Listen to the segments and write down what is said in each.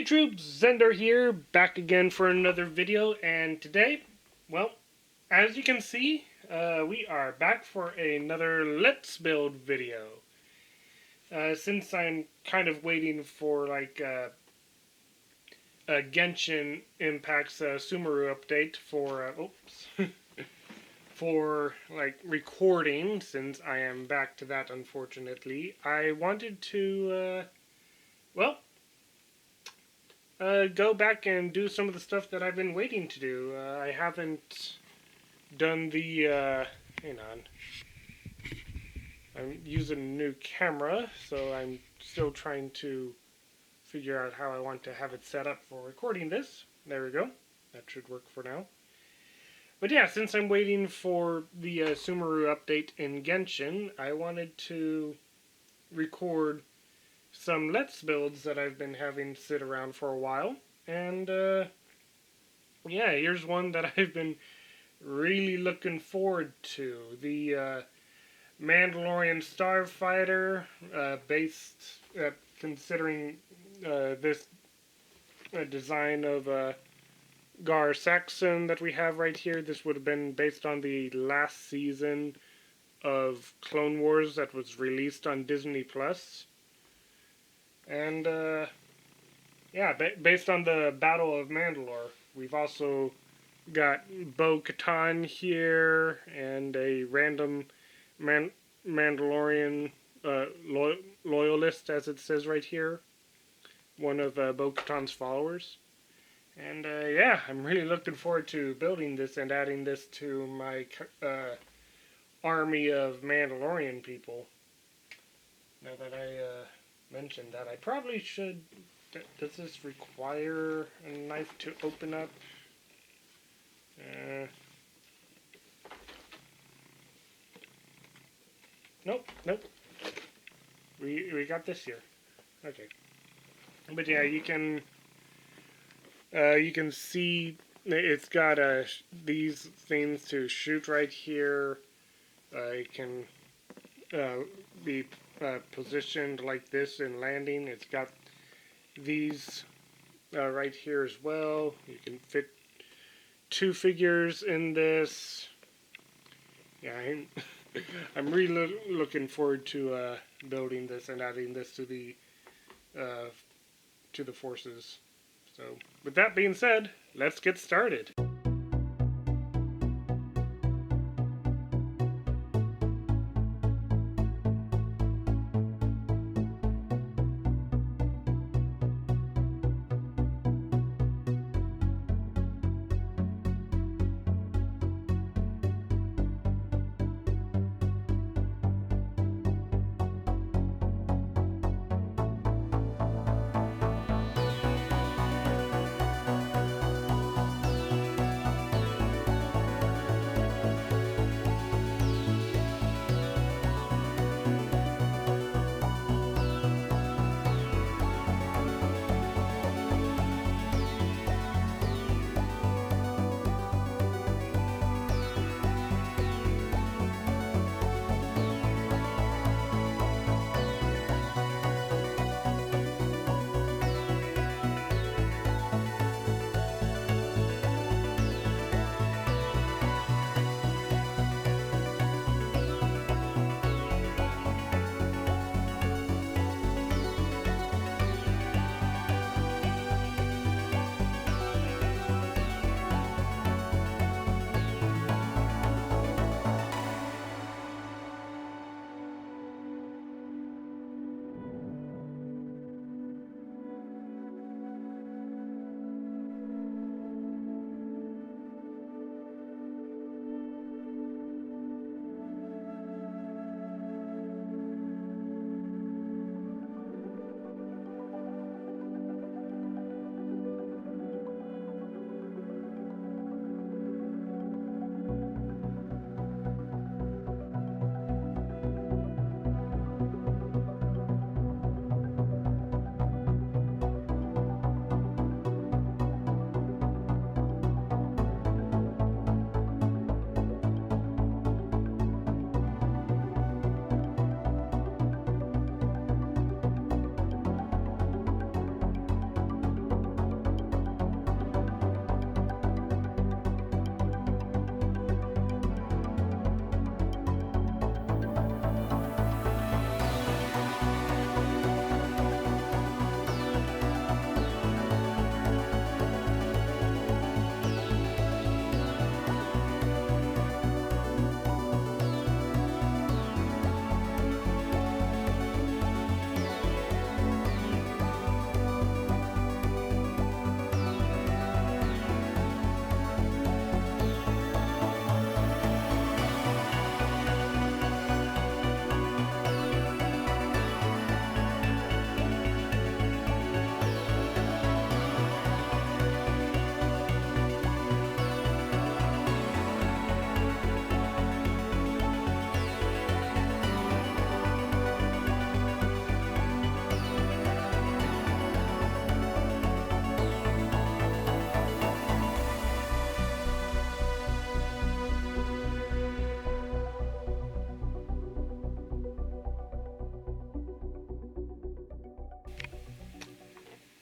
YouTube, Zender here, back again for another video, and today, well, as you can see, we are back for another Let's Build video. Since I'm kind of waiting for, a Genshin Impact's Sumeru update for, for, recording, since I am back to that, unfortunately, I wanted to, go back and do some of the stuff that I've been waiting to do. I haven't done the, hang on. I'm using a new camera, so I'm still trying to figure out how I want to have it set up for recording this. There we go. That should work for now. But yeah, since I'm waiting for the Sumeru update in Genshin, I wanted to record some Let's Builds that I've been having sit around for a while. And, yeah, here's one that I've been really looking forward to. The Mandalorian Starfighter, based, considering this design of Gar Saxon that we have right here. This would have been based on the last season of Clone Wars that was released on Disney+. And, yeah, based on the Battle of Mandalore. We've also got Bo-Katan here, and a random Mandalorian loyalist, as it says right here. One of Bo-Katan's followers. And, yeah, I'm really looking forward to building this and adding this to my army of Mandalorian people. Now that I mentioned that, I probably should... Does this require a knife to open up? Nope. We got this here. Okay. But yeah, you can see it's got these things to shoot right here. It can be positioned like this in landing. It's got these right here as well. You can fit 2 figures in this. Yeah, I'm really looking forward to building this and adding this to the forces. So, with that being said, let's get started.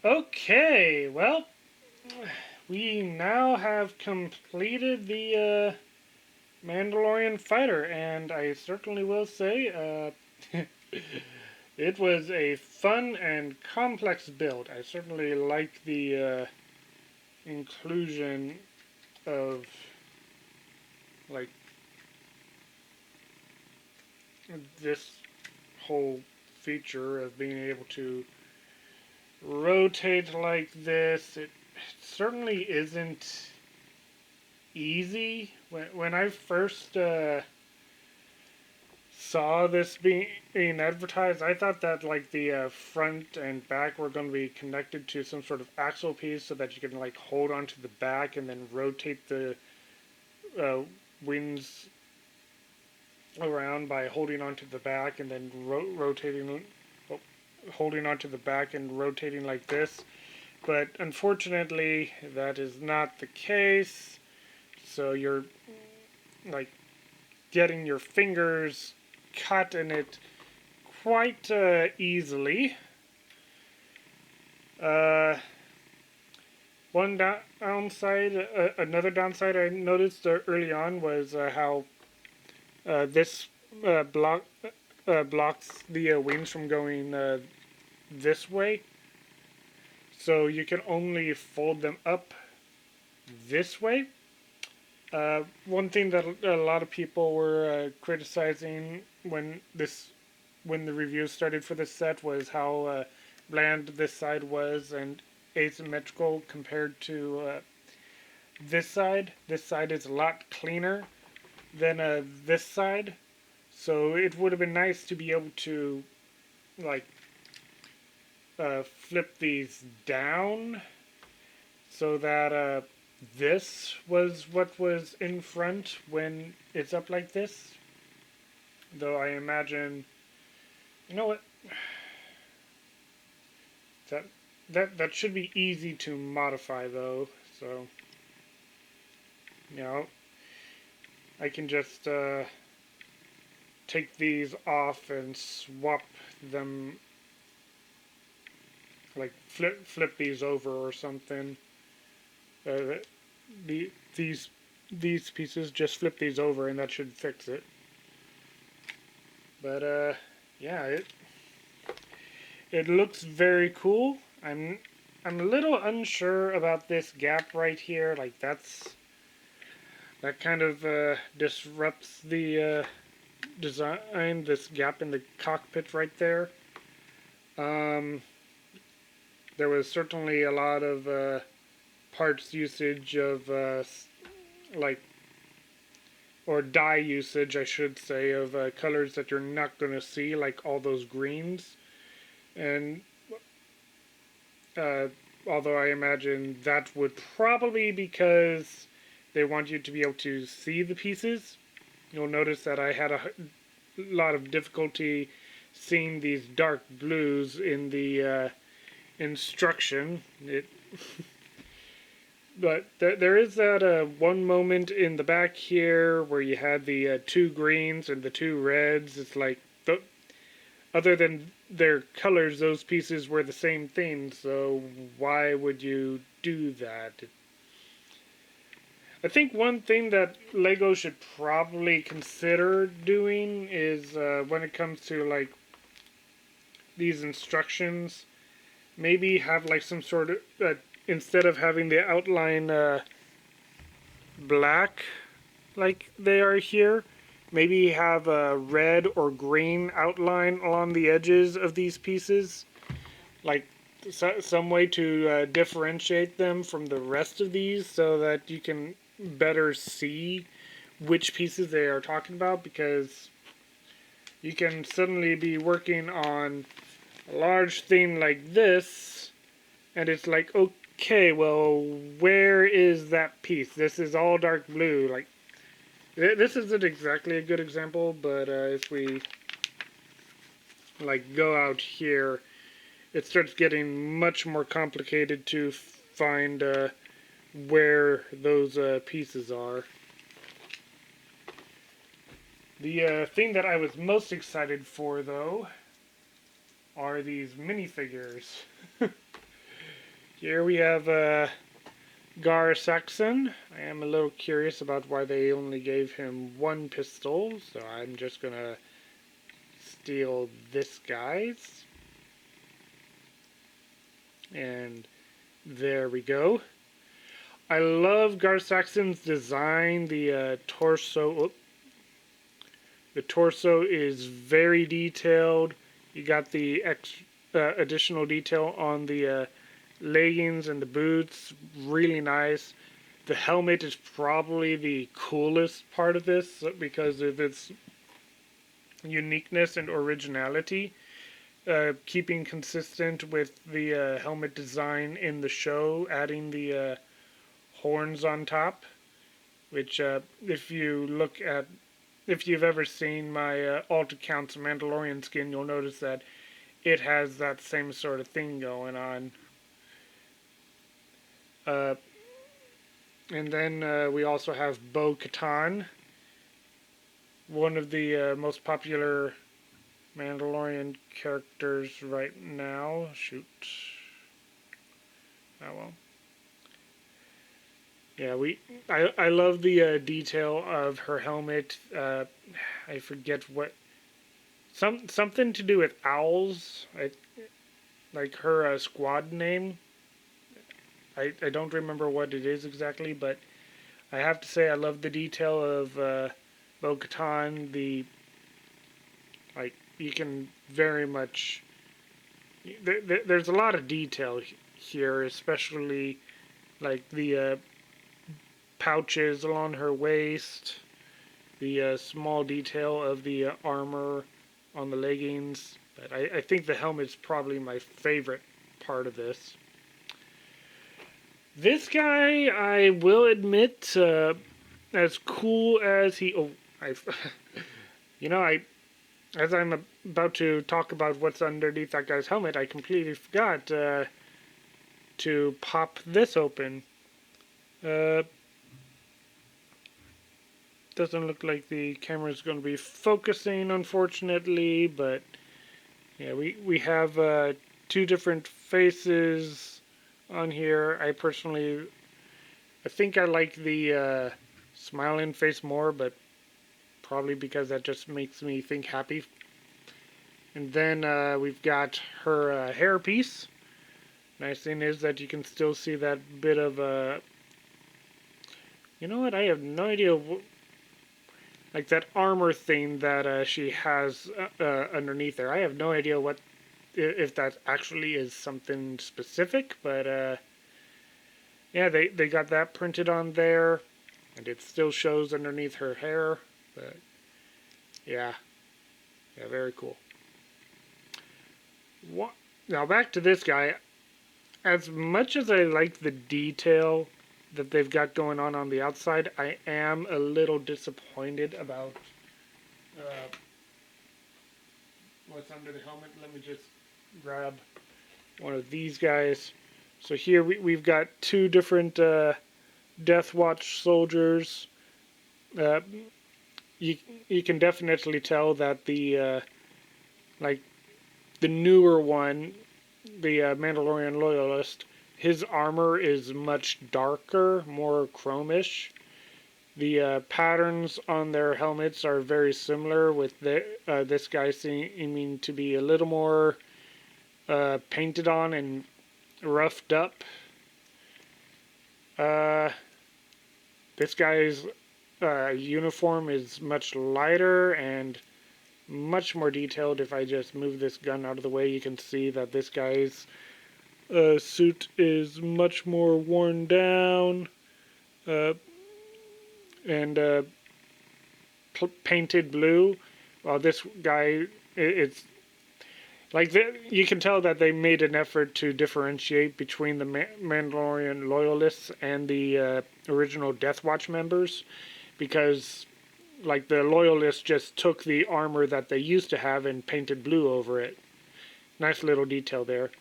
Okay, well, we now have completed the Mandalorian fighter, and I certainly will say it was a fun and complex build. I certainly like the inclusion of like this whole feature of being able to rotate like this. It certainly isn't easy. When I first saw this being advertised, I thought that like the front and back were going to be connected to some sort of axle piece so that you can like hold onto the back and then rotate the uh, wings around by holding onto the back and then rotating, holding onto the back and rotating like this. But unfortunately, that is not the case. So you're like getting your fingers cut in it quite easily. Uh, another downside I noticed early on was how this blocks the wings from going this way. So you can only fold them up this way. One thing that a lot of people were criticizing when the reviews started for this set was how bland this side was and asymmetrical compared to this side. This side is a lot cleaner than this side, so it would have been nice to be able to like flip these down so that this was what was in front when it's up like this. Though I imagine, you know what, that should be easy to modify though. So, you know, I can just take these off and swap them, like flip these over or something. Uh, these pieces, just flip these over and that should fix it. But yeah, it looks very cool. I'm a little unsure about this gap right here. Like that kind of disrupts the design. This gap in the cockpit right there. There was certainly a lot of parts usage of like, or dye usage, I should say, of colors that you're not going to see, like all those greens. And although I imagine that would probably because they want you to be able to see the pieces, you'll notice that I had a lot of difficulty seeing these dark blues in the instruction. But there is that one moment in the back here where you had the two greens and the two reds. It's like, other than their colors, those pieces were the same thing, so why would you do that? I think one thing that LEGO should probably consider doing is when it comes to like these instructions, maybe have like some sort of instead of having the outline black like they are here, maybe have a red or green outline along the edges of these pieces, like some way to differentiate them from the rest of these so that you can better see which pieces they are talking about, because you can suddenly be working on a large thing like this and it's like, okay, well, where is that piece? This is all dark blue. Like, this isn't exactly a good example, but if we like go out here, it starts getting much more complicated to find where those pieces are. The thing that I was most excited for, though, are these minifigures. Here we have Gar Saxon. I am a little curious about why they only gave him one pistol, so I'm just gonna steal this guy's. And there we go. I love Gar Saxon's design. The torso. The torso is very detailed. You got the additional detail on the leggings and the boots. Really nice. The helmet is probably the coolest part of this because of its uniqueness and originality. Keeping consistent with the helmet design in the show, adding the horns on top, which if you've ever seen my alt account's Mandalorian skin, you'll notice that it has that same sort of thing going on. And then we also have Bo-Katan, one of the most popular Mandalorian characters right now. Shoot. Oh well. Yeah, I love the detail of her helmet. I forget what. Something to do with owls. Like her squad name. I don't remember what it is exactly, but I have to say I love the detail of Bo-Katan. You can very much. There's a lot of detail here, especially like the pouches along her waist, the small detail of the armor on the leggings. But I think the helmet's probably my favorite part of this. This guy, I will admit, as cool as he... Oh, as I'm about to talk about what's underneath that guy's helmet, I completely forgot to pop this open. Doesn't look like the camera's going to be focusing, unfortunately, but yeah, we have two different faces on here. I think I like the smiling face more, but probably because that just makes me think happy. And then we've got her hairpiece. Nice thing is that you can still see that bit of you know what? I have no idea. Like that armor thing that she has underneath there. I have no idea if that actually is something specific, but yeah, they got that printed on there, and it still shows underneath her hair. But yeah, very cool. Now back to this guy. As much as I like the detail that they've got going on the outside, I am a little disappointed about what's under the helmet. Let me just grab one of these guys. So here we've got two different Death Watch soldiers. You can definitely tell that the newer one, the Mandalorian Loyalist, his armor is much darker, more chromish. The patterns on their helmets are very similar, with this guy seeming to be a little more painted on and roughed up. This guy's uniform is much lighter and much more detailed. If I just move this gun out of the way, you can see that this guy's suit is much more worn down and painted blue. While this guy, it's like you can tell that they made an effort to differentiate between the Mandalorian Loyalists and the original Death Watch members, because like the Loyalists just took the armor that they used to have and painted blue over it. Nice little detail there.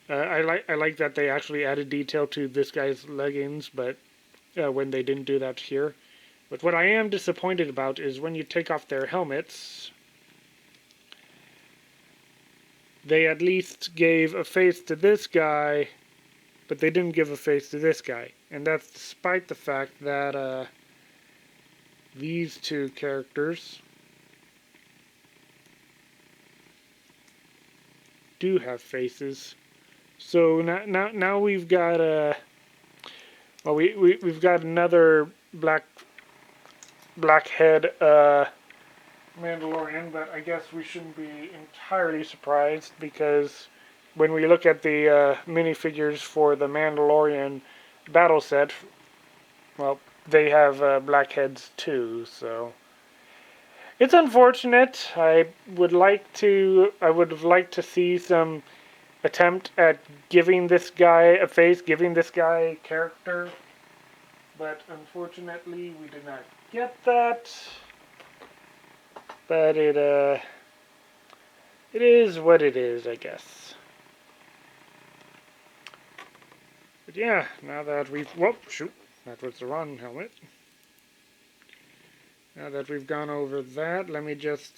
I like that they actually added detail to this guy's leggings, but when they didn't do that here. But what I am disappointed about is when you take off their helmets, they at least gave a face to this guy, but they didn't give a face to this guy. And that's despite the fact that these two characters do have faces. So now we've got we've got another blackhead Mandalorian, but I guess we shouldn't be entirely surprised because when we look at the minifigures for the Mandalorian battle set, well, they have blackheads too, so it's unfortunate. I would have liked to see some attempt at giving this guy a face, giving this guy a character, but unfortunately we did not get that. But it is what it is, I guess. But yeah, now that we've... Whoop, shoot. That was the wrong helmet. Now that we've gone over that, let me just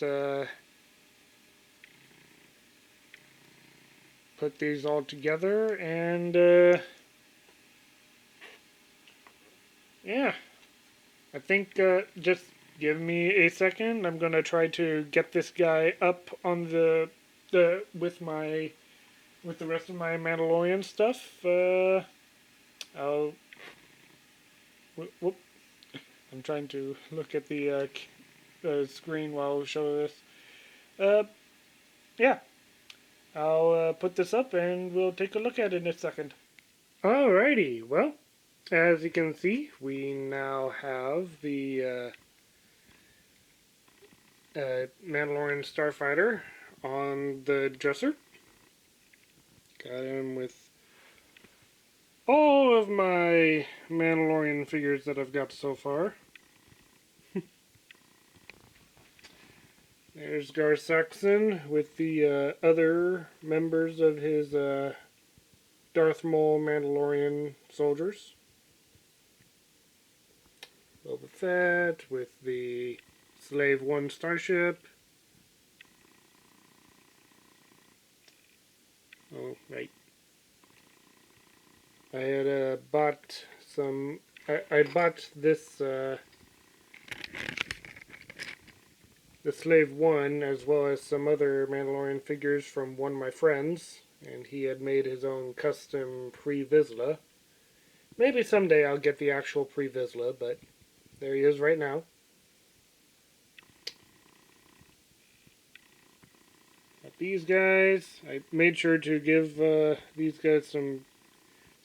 put these all together and yeah. I think just give me a second. I'm gonna try to get this guy up on the with the rest of my Mandalorian stuff. I'll whoop. I'm trying to look at the screen while I show this. Yeah, I'll put this up and we'll take a look at it in a second. Alrighty, well, as you can see, we now have the Mandalorian Starfighter on the dresser. Got him with all of my Mandalorian figures that I've got so far. There's Gar Saxon with the other members of his Darth Maul Mandalorian soldiers. Boba Fett with the Slave One starship. Oh, right. I had bought some... I bought this... the Slave One, as well as some other Mandalorian figures from one of my friends, and he had made his own custom Pre Vizsla. Maybe someday I'll get the actual Pre Vizsla, but there he is right now. Got these guys. I made sure to give these guys some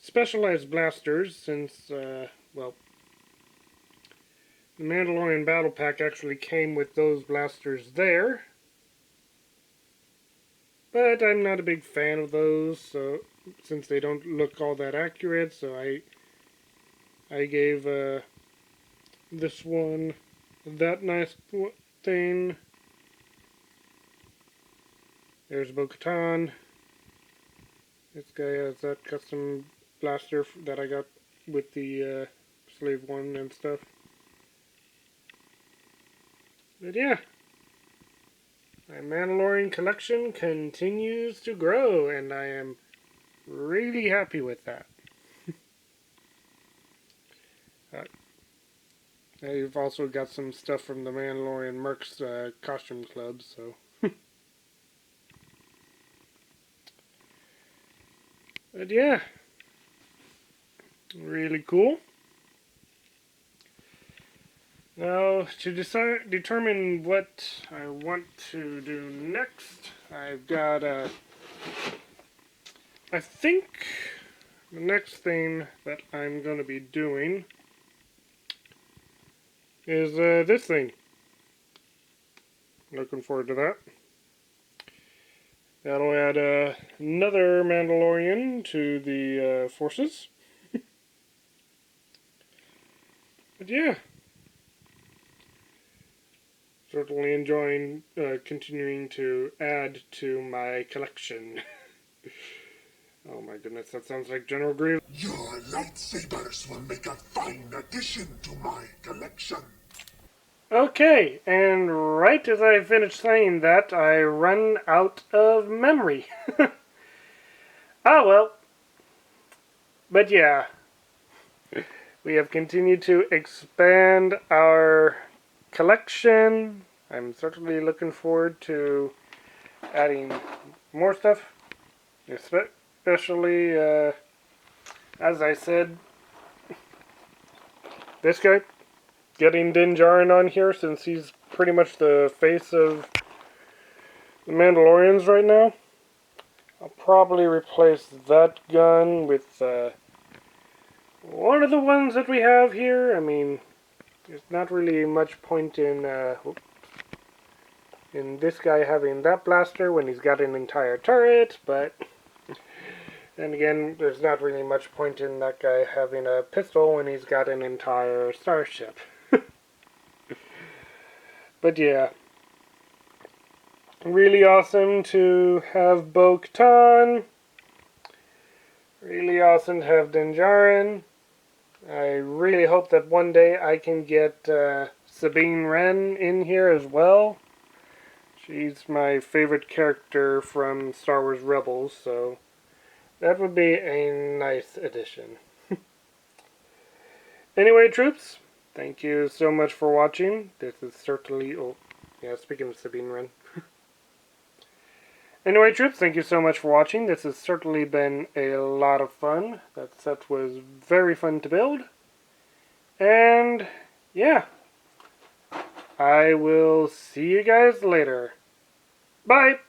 specialized blasters, since, well, the Mandalorian Battle Pack actually came with those blasters there. But I'm not a big fan of those, so since they don't look all that accurate, so I gave this one that nice thing. There's Bo-Katan. This guy has that custom blaster that I got with the Slave One and stuff. But yeah, my Mandalorian collection continues to grow, and I am really happy with that. I've also got some stuff from the Mandalorian Mercs costume club, so. But yeah, really cool. Now, to determine what I want to do next, I've got I think the next thing that I'm going to be doing is this thing. Looking forward to that. That'll add another Mandalorian to the forces. But yeah. Certainly enjoying continuing to add to my collection. Oh my goodness, that sounds like General Grievous. Your lightsabers will make a fine addition to my collection. Okay, and right as I finish saying that, I run out of memory. Ah well. But yeah, we have continued to expand our collection. I'm certainly looking forward to adding more stuff, especially, as I said, this guy. Getting Din Djarin on here since he's pretty much the face of the Mandalorians right now. I'll probably replace that gun with one of the ones that we have here. I mean, there's not really much point in this guy having that blaster when he's got an entire turret, but then again, there's not really much point in that guy having a pistol when he's got an entire starship. But yeah, really awesome to have Bo-Katan. Really awesome to have Din Djarin. I really hope that one day I can get Sabine Wren in here as well. She's my favorite character from Star Wars Rebels, so that would be a nice addition. Anyway, troops, thank you so much for watching. This is certainly... Oh, yeah, speaking of Sabine Wren. Anyway, troops, thank you so much for watching. This has certainly been a lot of fun. That set was very fun to build. And, yeah. I will see you guys later. Bye!